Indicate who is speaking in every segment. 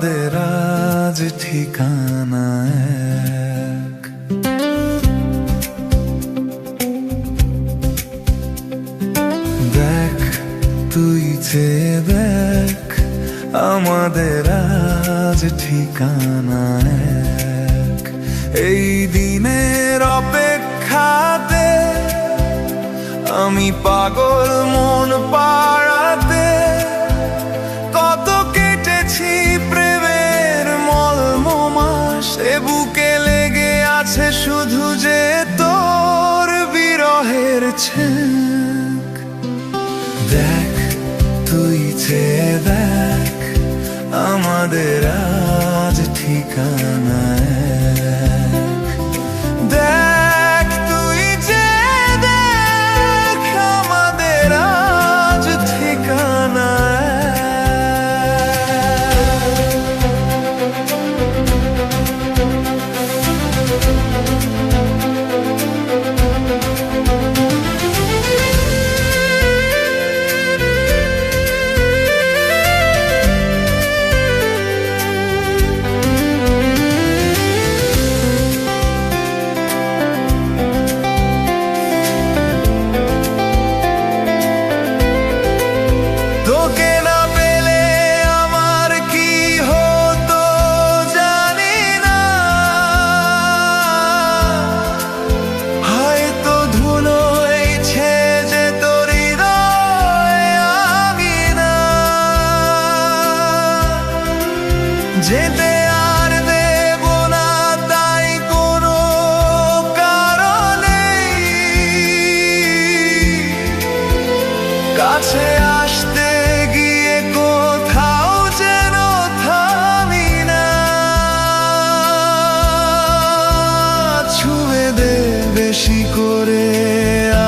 Speaker 1: আমাদের আজ ঠিকানা এক। দেখ তুই চেয়ে দেখ আমাদের আজ ঠিকানা এক। এই দিনের অপেক্ষাতে আমি পাগল মন পাড়াতে, কত কেটেছি প্রেমের মলমমাস, এ বুকে লেগে আছে শুধু যে তোর বিরহের ছেক। দেখ তুই চেয়ে দেখ আমাদের আজ ঠিকানা এক। দেখ তুই চেয়ে দেখ আমাদের আজ ঠিকানা যেতে আর দেব না তাই কোনো কারণে, কাছে আসতে গিয়ে কোথাও যেন থামি না। ছুঁয়ে দে বেশি করে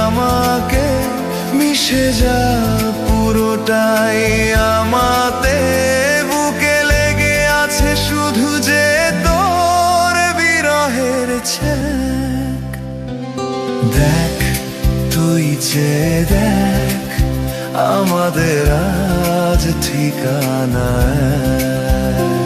Speaker 1: আমাকে, মিশে যা পুরোটাই আমাতে, শুধু যে তোর বিরহের ছেক। দেখ তুই চেয়ে দেখ আমাদের আজ ঠিকানা এক।